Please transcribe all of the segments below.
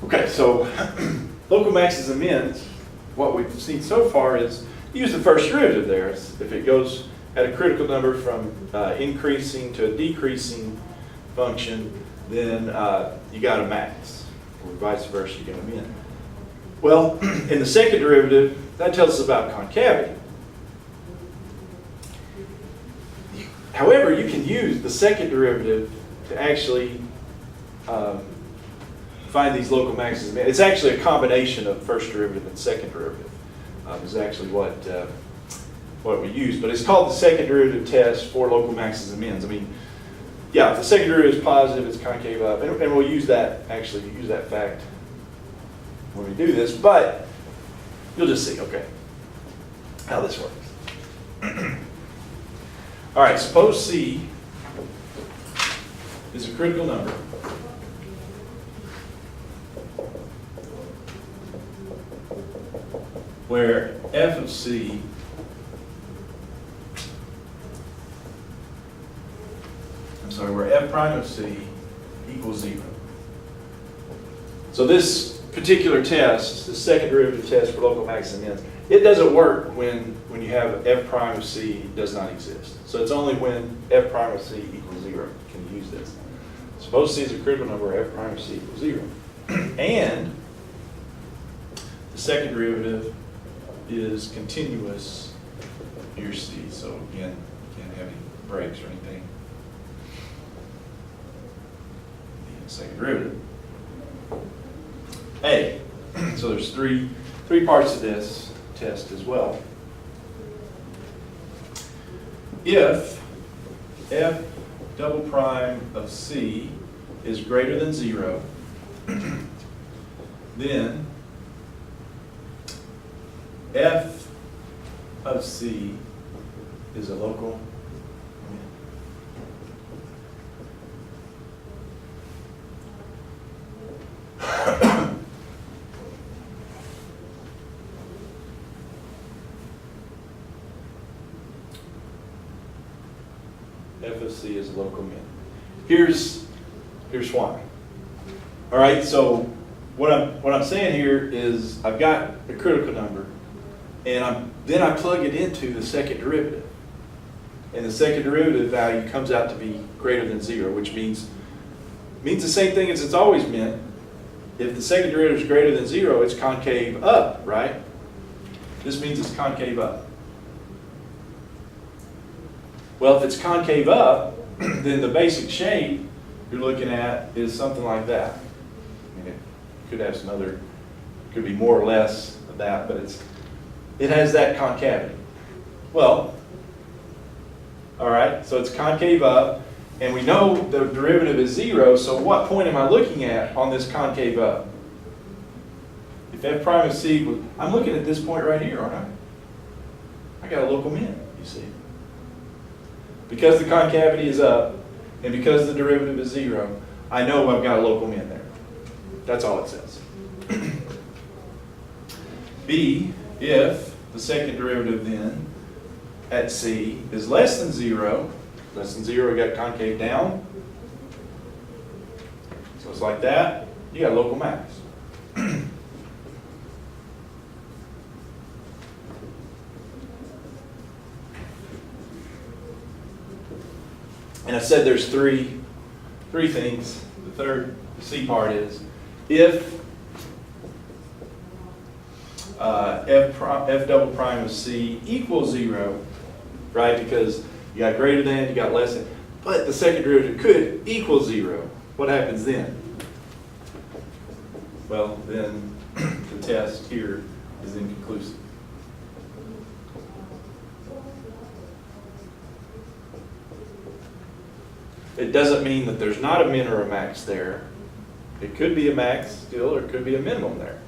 Okay, so local maxes and mins, what we've seen so far is use the first derivative there. If it goes at a critical number from increasing to a decreasing function, then you got a max, or vice versa, you get a min. Well, in the second derivative, that tells us about concavity. However, you can use the second derivative to actually find these local maxes and mins. It's actually a combination of first derivative and second derivative. Is actually what we use, but it's called the second derivative test for local maxes and mins. I mean, yeah, if the second derivative is positive, it's concave up, and we'll use that, actually use that fact when we do this, but you'll just see, okay, how this works. All right, suppose C is a critical number where f of C where f prime of C equals 0. So this particular test, the second derivative test for local maxes and mins, it doesn't work when you have f prime of C does not exist. So it's only when f prime of C equals 0 can you use this. Suppose C is a critical number where f prime of C equals 0. And the second derivative is continuous near C. So again, you can't have any breaks or anything. Second derivative. A. So there's three parts of this test as well. If f double prime of C is greater than 0, then f of C is a local min. F of C is a local min. Here's why. All right, so what I'm saying here is I've got a critical number, and then I plug it into the second derivative, and the second derivative value comes out to be greater than 0, which means the same thing as it's always meant. If the second derivative is greater than 0, it's concave up, right? This means it's concave up. Well, if it's concave up, then the basic shape you're looking at is something like that. I mean, it could have some other, could be more or less of that, but it has that concavity. Well, all right, so it's concave up, and we know the derivative is 0, so what point am I looking at on this concave up? If f prime of C, I'm looking at this point right here, aren't I? I got a local min, you see. Because the concavity is up, and because the derivative is 0, I know I've got a local min there. That's all it says. B, if the second derivative then at C is less than 0, we got concave down. So it's like that, you got a local max. And I said there's three things. The C part is if f double prime of C equals 0, right? Because you got greater than, you got less than, but the second derivative could equal 0. What happens then? Well, then the test here is inconclusive. It doesn't mean that there's not a min or a max there. It could be a max still, or it could be a minimum there.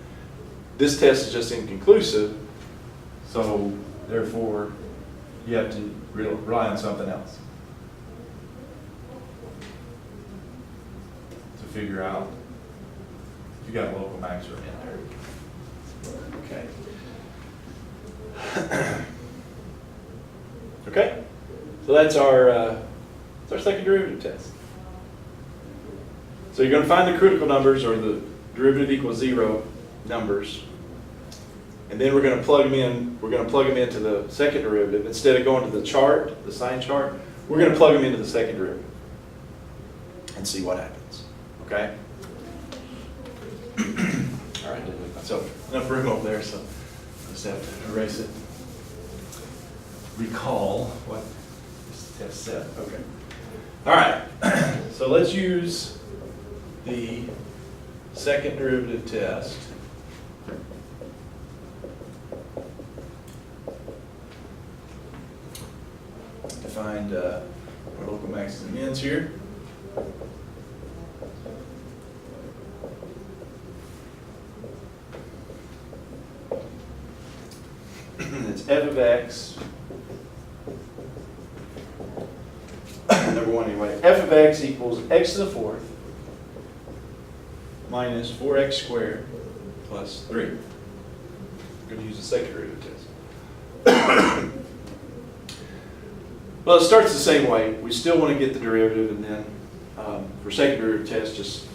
This test is just inconclusive, so therefore you have to rely on something else to figure out if you got a local max or min there. Okay. Okay. So that's our second derivative test. So you're going to find the critical numbers, or the derivative equals 0 numbers. And then we're going to plug them in. We're going to plug them into the second derivative. Instead of going to the chart, the sign chart, we're going to plug them into the second derivative and see what happens. Okay? All right, didn't leave myself enough room over there, so I just have to erase it. Recall what this test said. Okay. All right. So let's use the second derivative test. To find our local maxes and mins here. It's f of x. Number one anyway. F of x equals x to the fourth minus 4x squared plus 3. I'm going to use the second derivative test. Well, it starts the same way. We still want to get the derivative, and then for second derivative test, just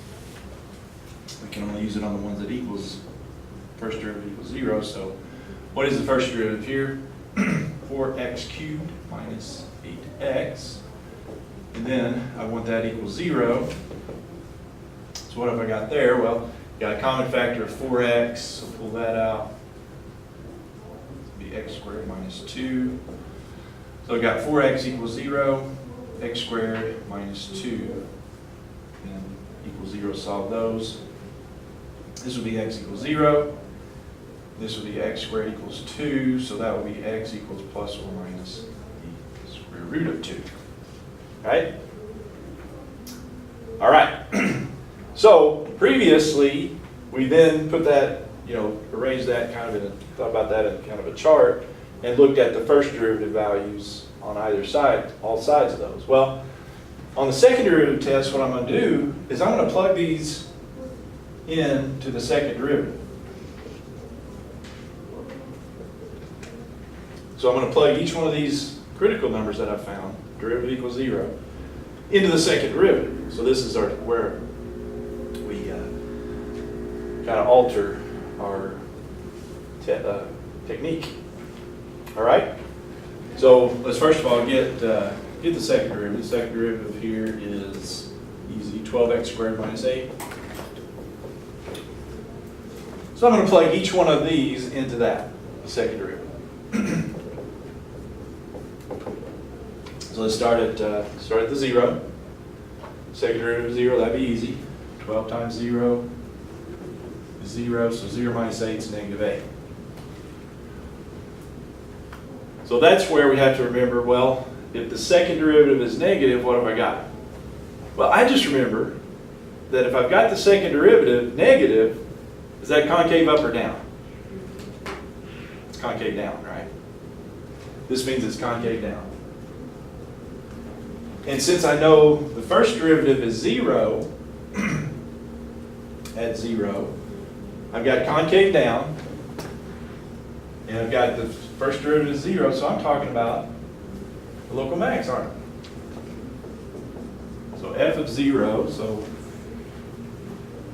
we can only use it on the ones that equals first derivative equals 0. So what is the first derivative here? 4x cubed minus 8x. And then I want that equals 0. So what have I got there? Well, got a common factor of 4x, so pull that out. It'll be x squared minus 2. So I've got 4x equals 0, x squared minus 2, and equals 0, solve those. This will be x equals 0. This will be x squared equals 2, so that will be x equals plus or minus the square root of 2. Right? All right. So previously, we then put that, arranged that kind of in thought about that in kind of a chart, and looked at the first derivative values on either side, all sides of those. Well, on the second derivative test, what I'm going to do is I'm going to plug these in to the second derivative. So I'm going to plug each one of these critical numbers that I found, derivative equals 0, into the second derivative. So this is where we kind of alter our technique. All right? So let's first of all get the second derivative. The second derivative here is easy, 12x squared minus 8. So I'm going to plug each one of these into that, the second derivative. So let's start at the 0. Second derivative of 0, that'd be easy. 12 times 0 is 0, so 0 minus 8 is negative 8. So that's where we have to remember, well, if the second derivative is negative, what have I got? Well, I just remember that if I've got the second derivative negative, is that concave up or down? It's concave down, right? This means it's concave down. And since I know the first derivative is 0, at 0, I've got concave down, and I've got the first derivative is 0, so I'm talking about the local max, aren't I? So f of 0, so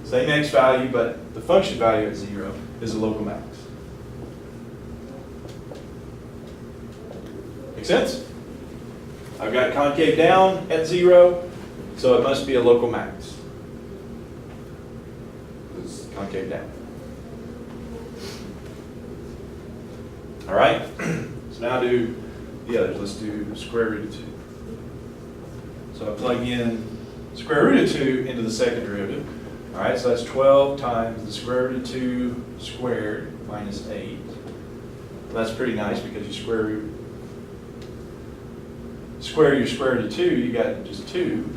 same x value, but the function value at 0 is the local max. Make sense? I've got concave down at 0, so it must be a local max. It's concave down. All right? So now do the others. Let's do square root of 2. So I plug in square root of 2 into the second derivative. All right, so that's 12 times the square root of 2 squared minus 8. Well, that's pretty nice because you square your square root of 2, you got just 2.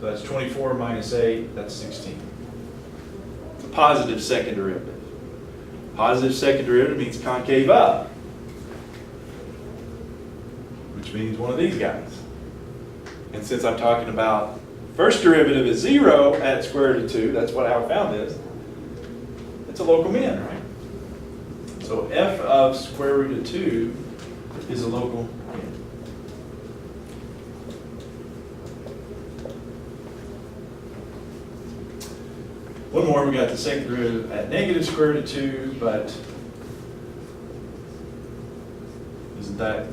So that's 24 minus 8, that's 16. It's a positive second derivative. Positive second derivative means concave up, which means one of these guys. And since I'm talking about first derivative is 0 at square root of 2, that's how I found this. It's a local min, right? So f of square root of 2 is a local min. One more, we got the second derivative at negative square root of 2, but isn't that,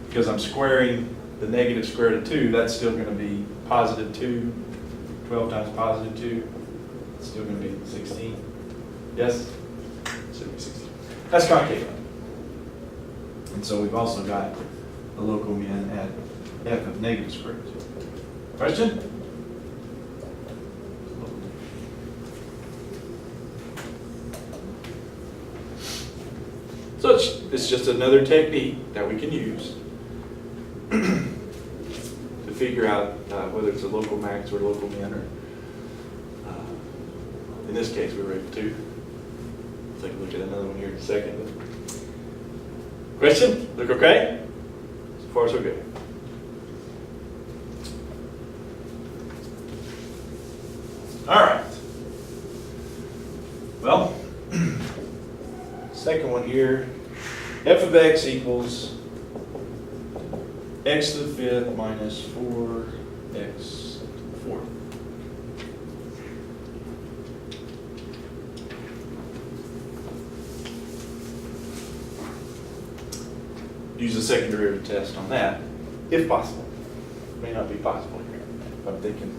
because I'm squaring the negative square root of 2, that's still going to be positive 2. 12 times positive 2, it's still going to be 16. Yes? It's going to be 16. That's concave. And so we've also got a local min at f of negative square root of 2. Question? So it's just another technique that we can use to figure out whether it's a local max or a local min, or in this case we were able to. Take a look at another one here in a second. Question? Look okay? So far so good. All right. Well, second one here, f of x equals x to the fifth minus 4x to the fourth. Use a second derivative test on that, if possible. May not be possible here. I'm thinking,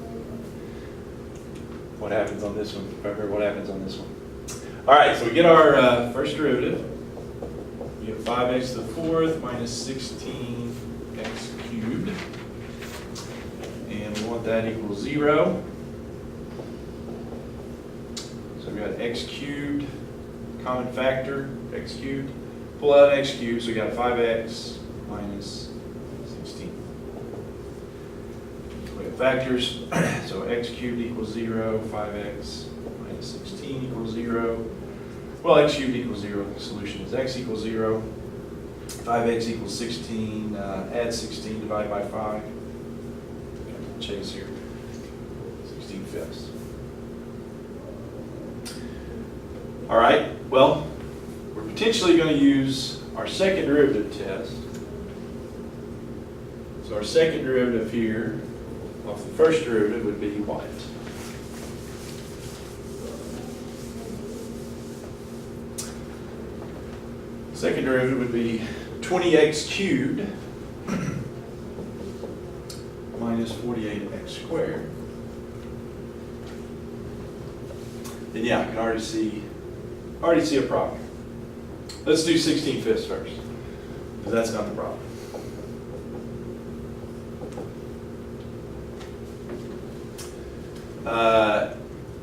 what happens on this one? Remember what happens on this one? All right, so we get our first derivative. We get 5x to the fourth minus 16x cubed. And we want that equals 0. So we got x cubed, common factor, x cubed. Pull out an x cubed, so we got 5x minus 16. We have factors, so x cubed equals 0, 5x minus 16 equals 0. Well, x cubed equals 0. The solution is x equals 0. 5x equals 16. Add 16, divide by 5. Chase here. 16 fifths. All right, well, we're potentially going to use our second derivative test. So our second derivative here off the first derivative would be what? Second derivative would be 20x cubed minus 48x squared. And yeah, I can already see a problem. Let's do 16 fifths first, because that's not the problem.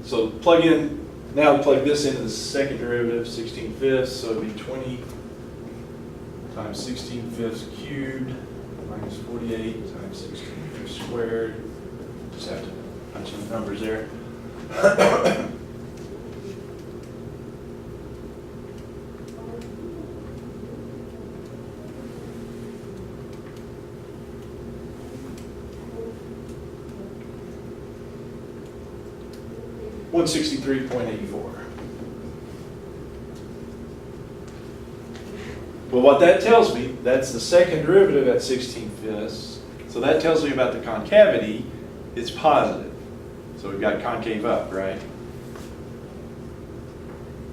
So plug this into the second derivative, 16 fifths, so it'd be 20 times 16 fifths cubed minus 48 times 16 fifths squared. Just have to punch in the numbers there. 163.84. Well, what that tells me, that's the second derivative at 16 fifths. So that tells me about the concavity. It's positive. So we've got concave up, right?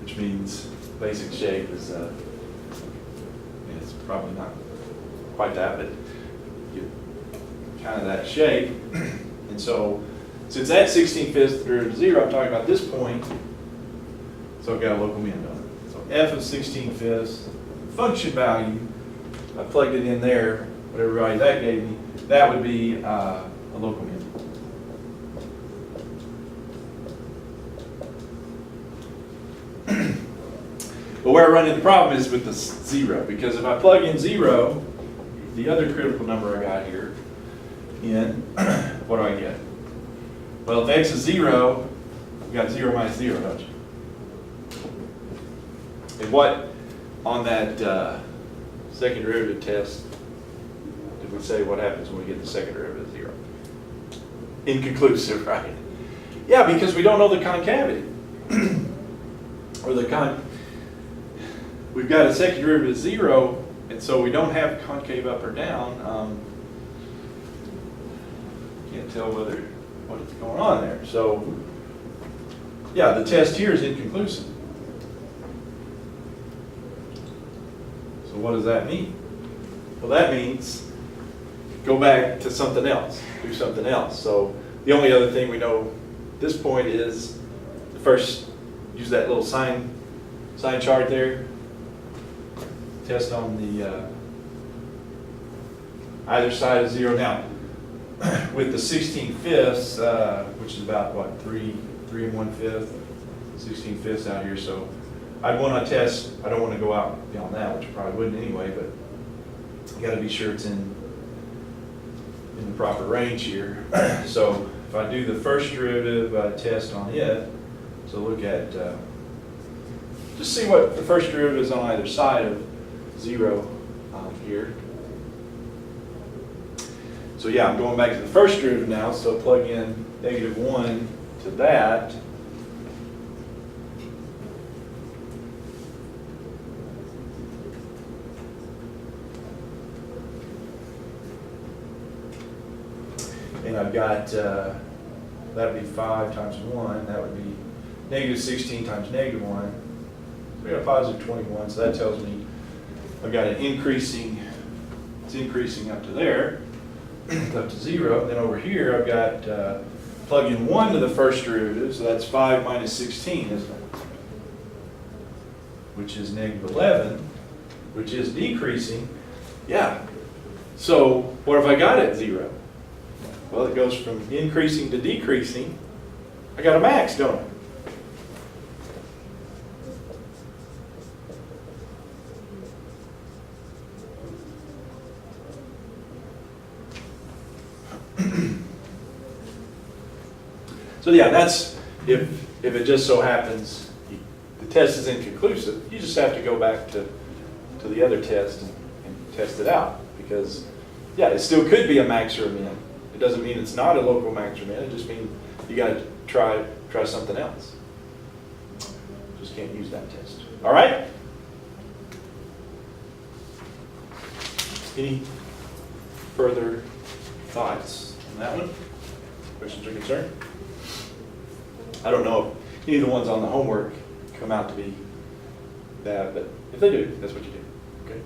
Which means basic shape is, it's probably not quite that, but you get kind of that shape. And so, since that's 16 fifths derivative of 0, I'm talking about this point, so I've got a local min on it. So f of 16 fifths, function value, I plugged it in there, whatever value that gave me, that would be a local min. But where I run into the problem is with the 0, because if I plug in 0, the other critical number I got here, in, what do I get? Well, if x is 0, you've got 0 minus 0, don't you? And what, on that second derivative test, did we say what happens when we get the second derivative of 0? Inconclusive, right? Yeah, because we don't know the concavity. Or we've got a second derivative of 0, and so we don't have concave up or down. Can't tell what's going on there. So, yeah, the test here is inconclusive. So what does that mean? Well, that means go back to something else, do something else. So the only other thing we know at this point is the first, use that little sign chart there. Test on the either side of 0. Now, with the 16/5, which is about what, 3 1/5, 16/5 out here. So I'd want to test, I don't want to go out beyond that, which I probably wouldn't anyway, but you got to be sure it's in the proper range here. So if I do the first derivative test on it, so look at, just see what the first derivative is on either side of 0 here. So yeah, I'm going back to the first derivative now, so plug in -1 to that. And I've got, that would be 5 times 1, that would be -16 times -1. So we got a positive 21, so that tells me I've got an increasing, it's increasing up to there, up to 0. And then over here I've got, plug in 1 to the first derivative, so that's 5 minus 16, isn't it? Which is -11, which is decreasing. Yeah. So what have I got at 0? Well, it goes from increasing to decreasing. I got a max, don't I? So yeah, that's, if it just so happens the test is inconclusive, you just have to go back to the other test and test it out. Because yeah, it still could be a max or a min. It doesn't mean it's not a local max or min, it just means you got to try something else. Just can't use that test. All right? Any further thoughts on that one? Questions or concerns? I don't know if any of the ones on the homework come out to be that, but if they do, that's what you do. Okay?